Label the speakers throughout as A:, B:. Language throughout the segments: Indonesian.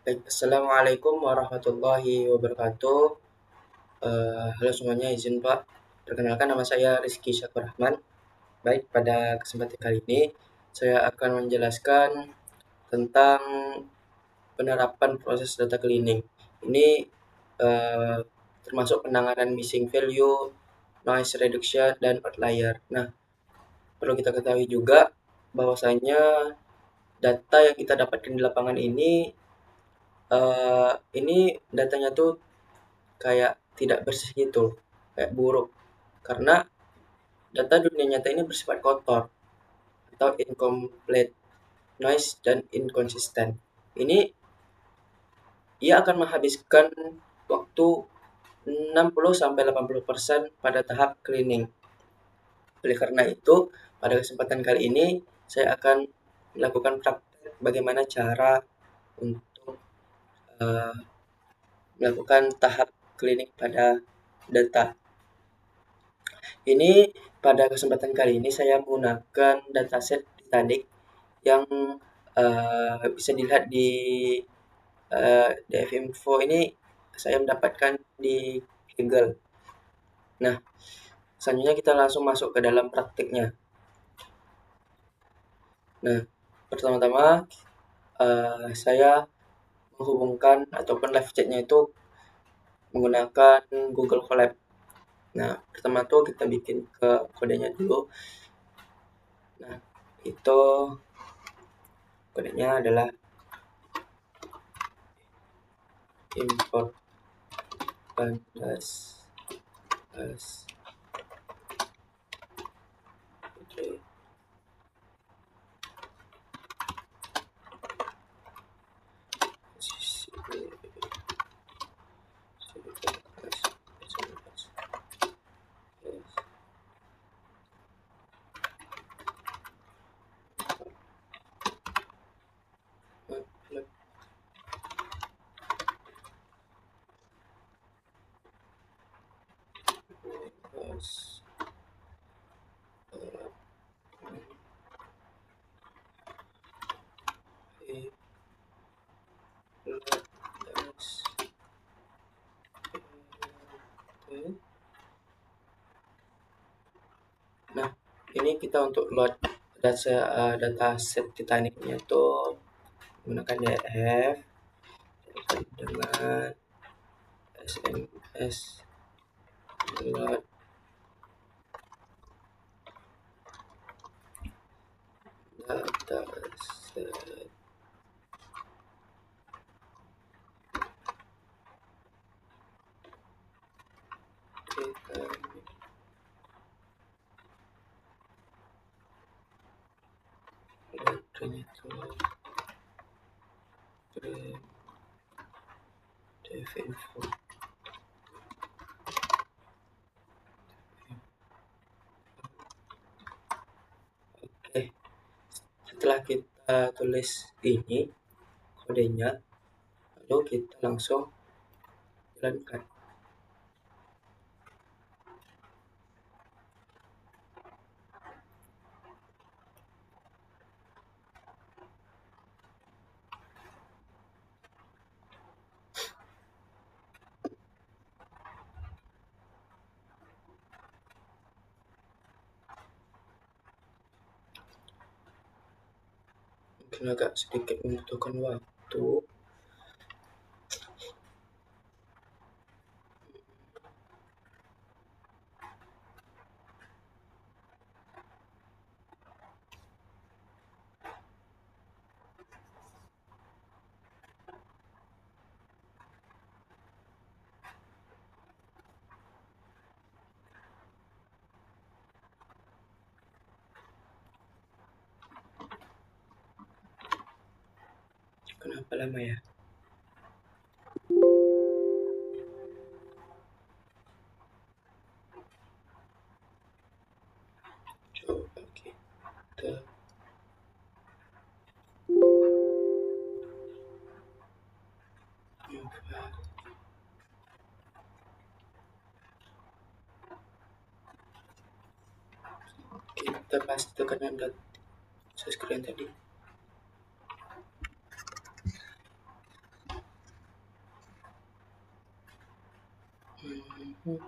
A: Baik, Assalamualaikum warahmatullahi wabarakatuh. Halo semuanya, izin Pak. Perkenalkan nama saya Rizky Syakur Rahman. Baik, pada kesempatan kali ini saya akan menjelaskan tentang penerapan proses data cleaning. Ini eh, termasuk penanganan missing value, noise reduction, dan outlier. Nah, perlu kita ketahui juga bahwasanya data yang kita dapatkan di lapangan ini datanya tuh kayak tidak bersih gitu, kayak buruk. Karena data dunia nyata ini bersifat kotor atau incomplete, noise, dan inconsistent. Ini ia akan menghabiskan waktu 60-80% pada tahap cleaning. Oleh karena itu, pada kesempatan kali ini saya akan melakukan praktek bagaimana cara untuk uh, melakukan tahap cleaning pada data. Ini pada kesempatan kali ini saya menggunakan dataset Titanic yang bisa dilihat di DF-Info ini saya mendapatkan di Google. Nah, selanjutnya kita langsung masuk ke dalam praktiknya. Nah, pertama-tama saya menghubungkan ataupun live chatnya itu menggunakan Google Colab. Nah, pertama tuh kita bikin ke kodenya dulu. Nah, itu kodenya adalah import pandas as oke. Nah, ini kita untuk load data set Titanic-nya itu menggunakan DF dengan SMS load data set Titanic. Itu DF-Info. Oke, setelah kita tulis ini kodenya, lalu kita langsung jalankan. Mungkin agak sedikit membutuhkan waktu. Kenapa lama ya? Coba kita kita pasti tekanan saya screen tadi. Hmm.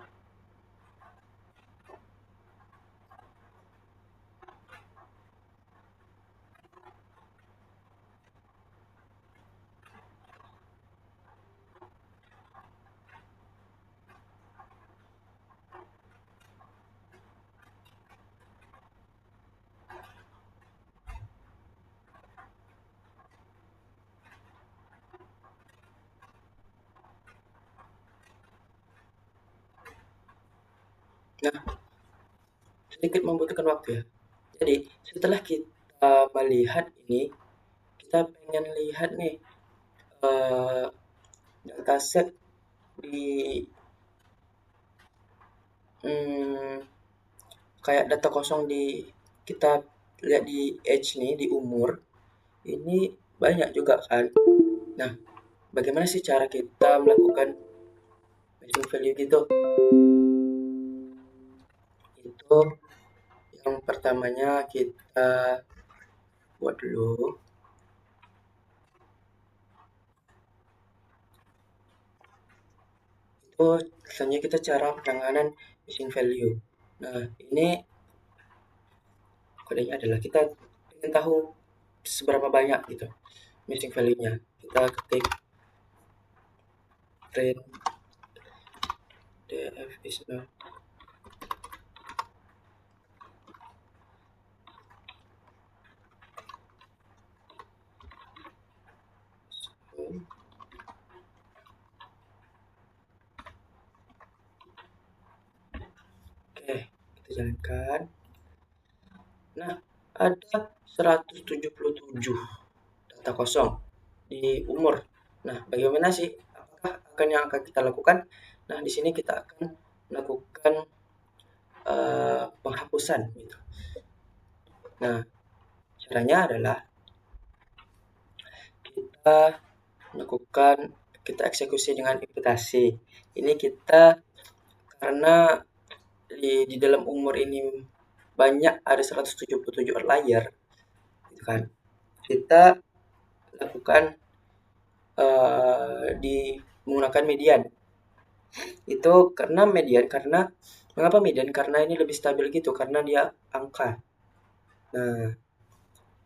A: Nah, sedikit membutuhkan waktu ya. Jadi, setelah kita melihat ini, kita pengen lihat nih eh, dataset di hmm, kayak data kosong di kita lihat di age nih di umur ini banyak juga kan. Nah, bagaimana sih cara kita melakukan matching value gitu? Itu yang pertamanya kita buat dulu. Itu selanjutnya kita cara penanganan matching value. Nah, ini kodenya adalah kita ingin tahu seberapa banyak gitu matching value-nya. Kita ketik print df is not. Oke, kita jalankan. Nah, ada 177 data kosong di umur. Nah, bagaimana sih? Apakah akan yang akan kita lakukan? Nah, di sini kita akan melakukan penghapusan gitu. Nah, caranya adalah kita melakukan kita eksekusi dengan imputasi. Ini kita karena di dalam umur ini banyak ada 177 outlier gitu kan. Kita lakukan di menggunakan median. Itu karena median karena mengapa median? Karena ini lebih stabil gitu karena dia angka. Nah,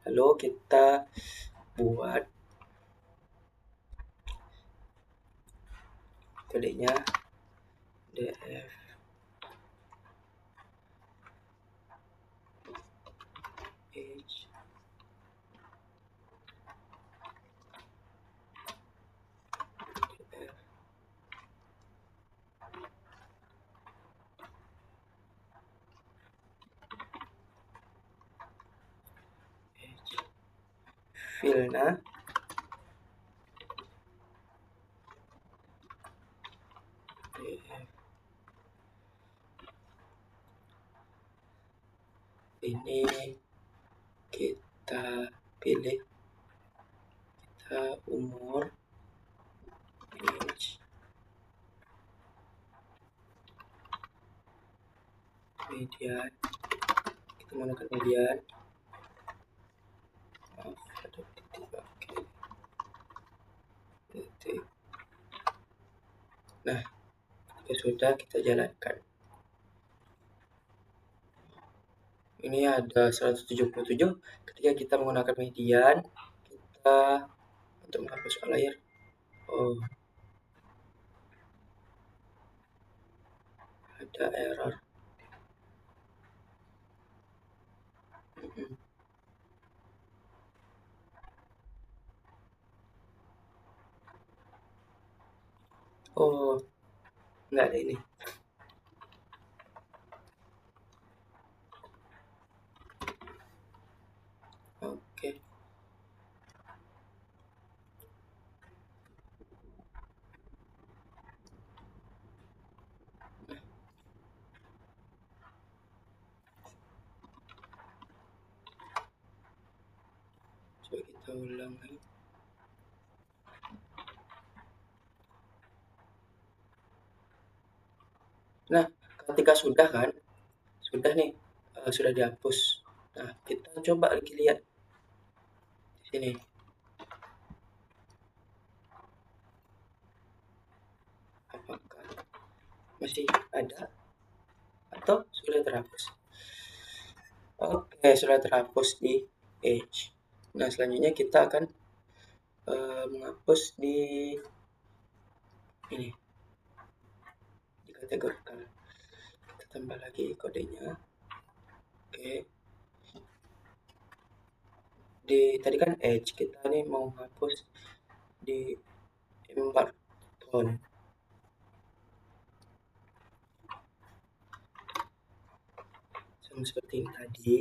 A: lalu kita buat kodenya df age filna ini kita pilih kita umur age median kita menggunakan median. Maaf, ada titik. Oke, titik. Nah, jika sudah kita jalankan. Ini ada 177 ketika kita menggunakan median kita untuk menghapus outlier. Oh, ada error. Oh, nggak ada ini. Oke. Coba kita ulang lagi. Nah, ketika sudah kan, sudah nih, sudah dihapus. Nah, kita coba lagi lihat di sini. Apakah Masih ada atau sudah terhapus? Oke, sudah terhapus di Edge. Nah, selanjutnya kita akan menghapus di ini, dikategorikan. Kita tambah lagi kodenya. Oke. Di tadi kan Edge, kita nih mau hapus di Embarton. Sama seperti ini tadi.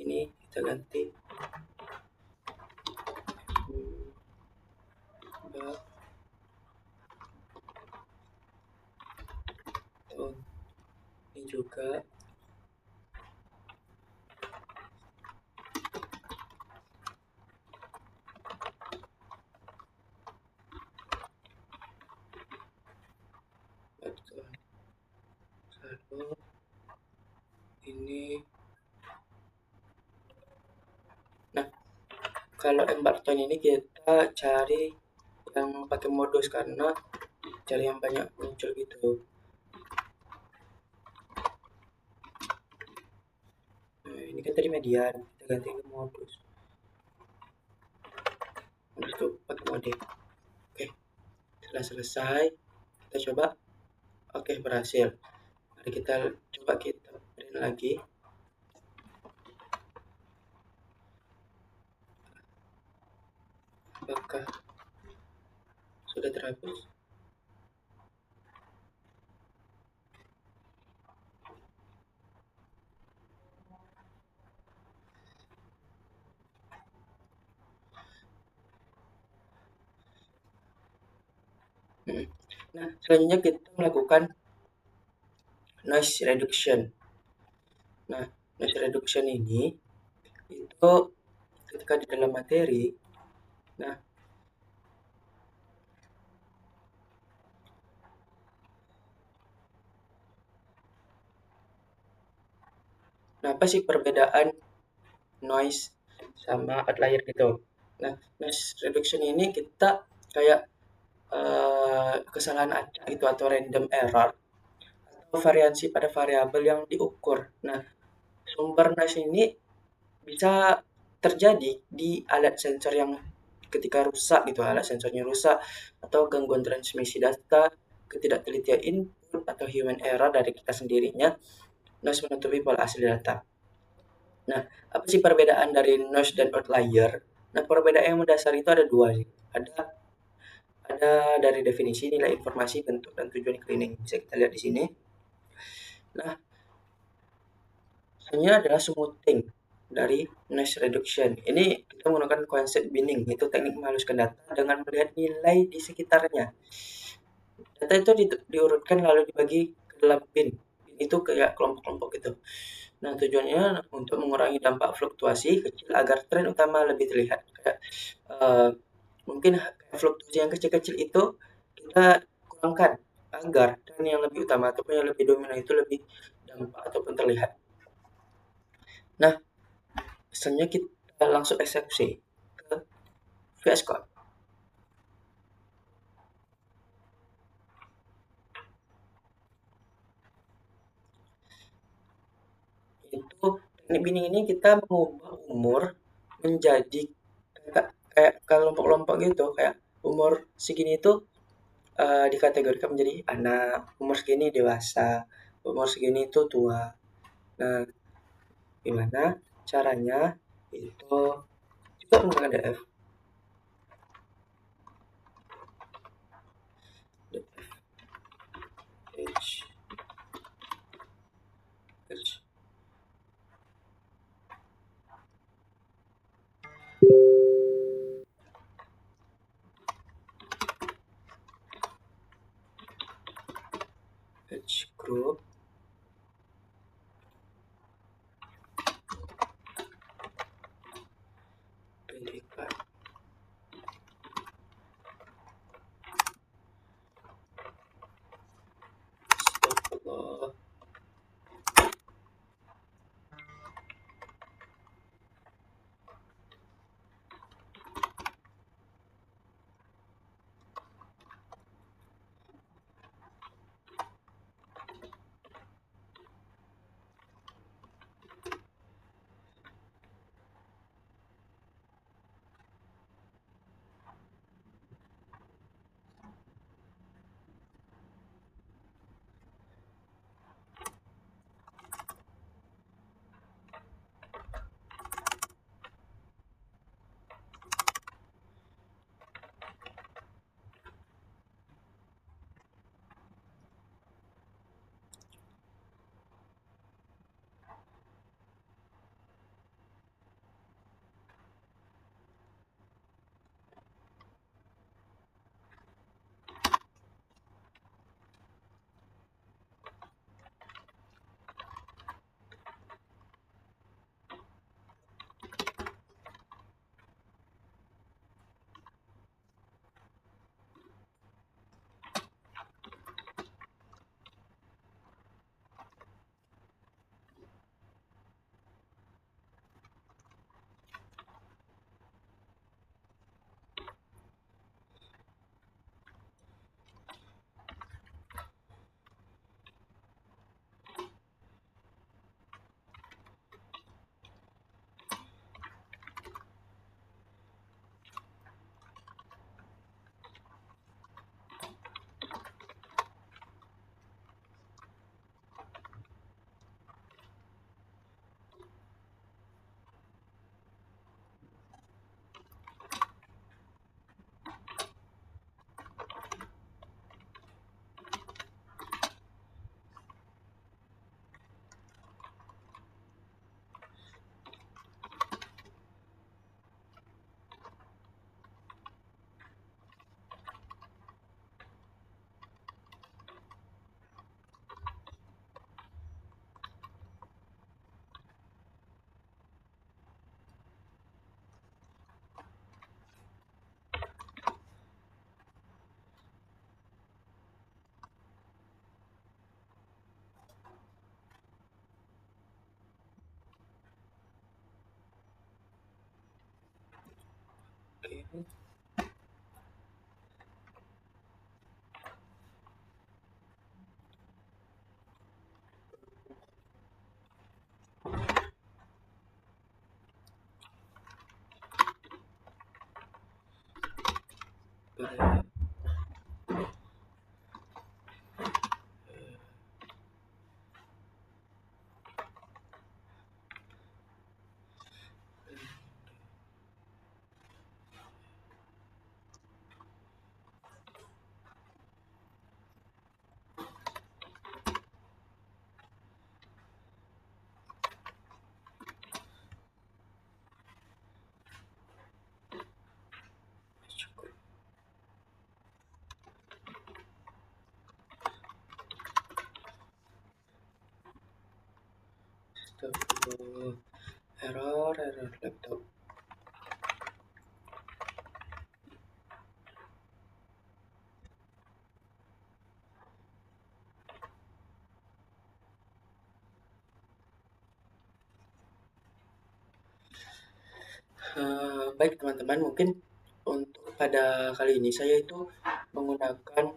A: Ini kita ganti ini juga lalu ini. Nah, kalau Embarton ini kita cari yang pakai modus karena cari yang banyak muncul gitu. Nah, ini kan tadi median, kita ganti ke modus. Modus itu pakai mode. Oke, setelah selesai, kita coba. Oke, berhasil. Mari kita coba kita print lagi. Apakah sudah terhapus? Nah, selanjutnya kita melakukan noise reduction. Nah, noise reduction ini itu ketika di dalam materi, nah apa sih perbedaan noise sama outlier gitu? Nah, noise reduction ini kita kayak kesalahan acak gitu atau random error atau variasi pada variabel yang diukur. Nah, sumber noise ini bisa terjadi di alat sensor yang ketika rusak gitu, alat sensornya rusak atau gangguan transmisi data, ketidaktelitian input atau human error dari kita sendirinya, noise menutupi pola asli data. Nah, apa sih perbedaan dari noise dan outlier? Nah, perbedaan yang mendasar itu ada dua sih. Ada dari definisi, nilai informasi, bentuk, dan tujuan cleaning. Bisa kita lihat di sini. Nah, ini adalah smoothing dari noise reduction. Ini kita menggunakan konsep binning, itu teknik menghaluskan data dengan melihat nilai di sekitarnya. Data itu diurutkan lalu dibagi ke dalam bin. Itu kayak kelompok-kelompok gitu. Nah, tujuannya untuk mengurangi dampak fluktuasi kecil agar tren utama lebih terlihat. Kayak, mungkin fluktuasi yang kecil-kecil itu kita kurangkan agar tren yang lebih utama ataupun yang lebih dominan itu lebih dampak ataupun terlihat. Nah, misalnya kita langsung eksekusi ke VS Code. Itu teknik binning ini kita mengubah umur menjadi kayak kelompok-kelompok gitu, kayak umur segini itu dikategorikan menjadi anak, umur segini dewasa, umur segini itu tua. Nah, gimana caranya? Itu juga menggunakan DF. H, H. H group predikat Astagfirullah. Error laptop. Baik teman-teman, mungkin untuk pada kali ini saya itu menggunakan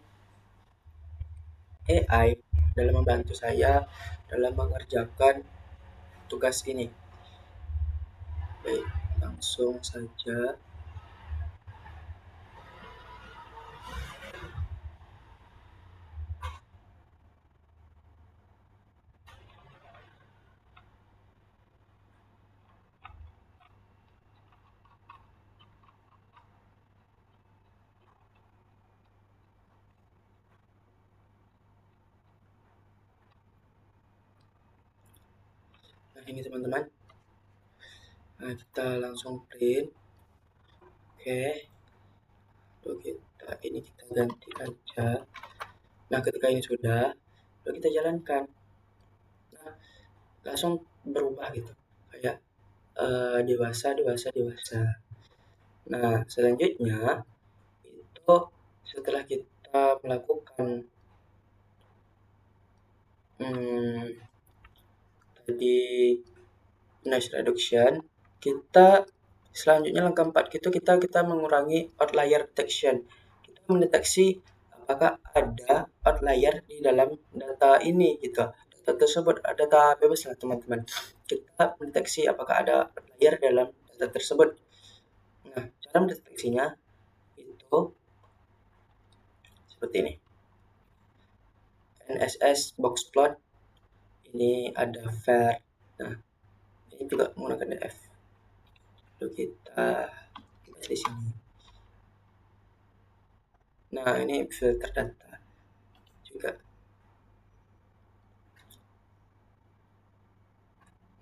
A: AI dalam membantu saya dalam mengerjakan tugas ini. Baik, langsung saja. Nah, ini teman-teman. Nah, kita langsung print. Oke. Lalu kita ganti aja. Nah, ketika ini sudah, lalu kita jalankan. Nah, langsung berubah gitu. Kayak dewasa, dewasa, dewasa. Nah, selanjutnya itu setelah kita melakukan tadi noise reduction, kita selanjutnya langkah 4 itu kita mengurangi outlier detection. Kita mendeteksi apakah ada outlier di dalam data ini gitu. Data tersebut data bebas lah teman-teman. Kita mendeteksi apakah ada outlier dalam data tersebut. Nah, cara mendeteksinya itu seperti ini. NSS box plot, ini ada var. Nah, ini juga menggunakan df. Lalu kita di sini. Nah, ini filter data juga.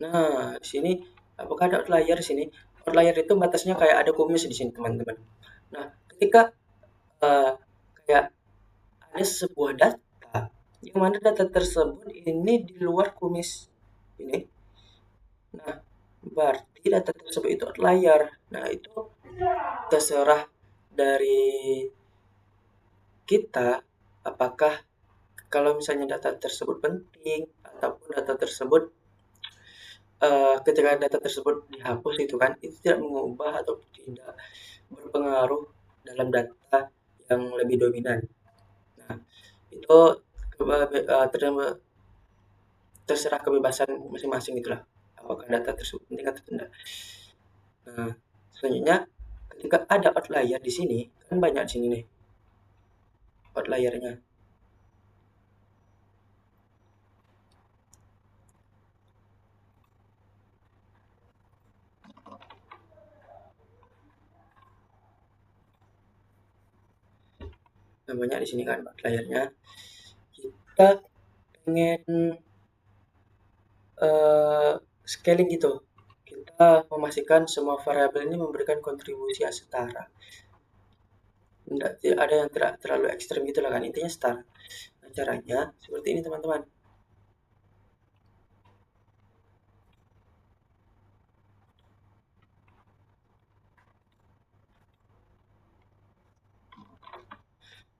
A: Nah, di sini apakah ada outlier di sini? Outlier itu batasnya kayak ada kumis di sini, teman-teman. Nah, ketika kayak ada sebuah data yang mana data tersebut ini di luar kumis ini. Nah, berarti data tersebut itu outlier. Nah, itu terserah dari kita apakah kalau misalnya data tersebut penting ataupun data tersebut ketika data tersebut dihapus itu kan itu tidak mengubah atau tidak berpengaruh dalam data yang lebih dominan. Nah, itu terserah kebebasan masing-masing itulah apakah data tersebut penting atau tidak. Nah, selanjutnya ketika ada outlier di sini kan banyak di sini nih outliernya. Nah, banyak di sini kan outliernya. Kita pengen scaling gitu. Kita memastikan semua variabel ini memberikan kontribusi yang setara. Tidak ada yang terlalu ekstrem gitu lah kan, intinya setara. Nah, caranya seperti ini teman-teman.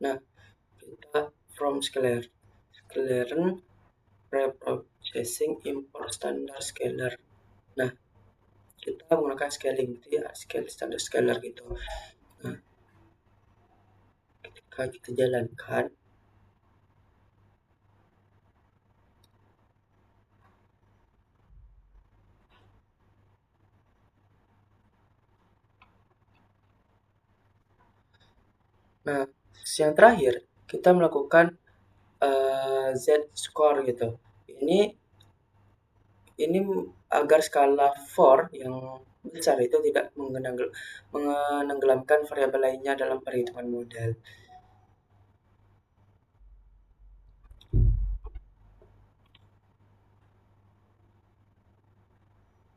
A: Nah, kita from scalar preprocessing import standar scalar. Nah, kita menggunakan scaling gitu ya, standar scalar gitu. apakah kita jalankan? Nah, yang terakhir kita melakukan Z-score gitu. Ini ini agar skala 4 yang besar itu tidak menenggelamkan variabel lainnya dalam perhitungan modal.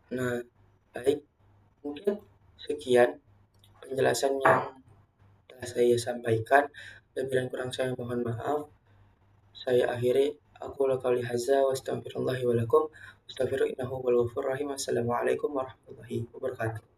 A: Nah, baik, mungkin sekian penjelasan yang telah saya sampaikan. Lebih dan kurang saya mohon maaf. Saya akhiri aku qouli hadza wa astaghfirullahi wa lakum. Astaghfiru innahu huwal ghafurur rahim. Assalamualaikum warahmatullahi wabarakatuh.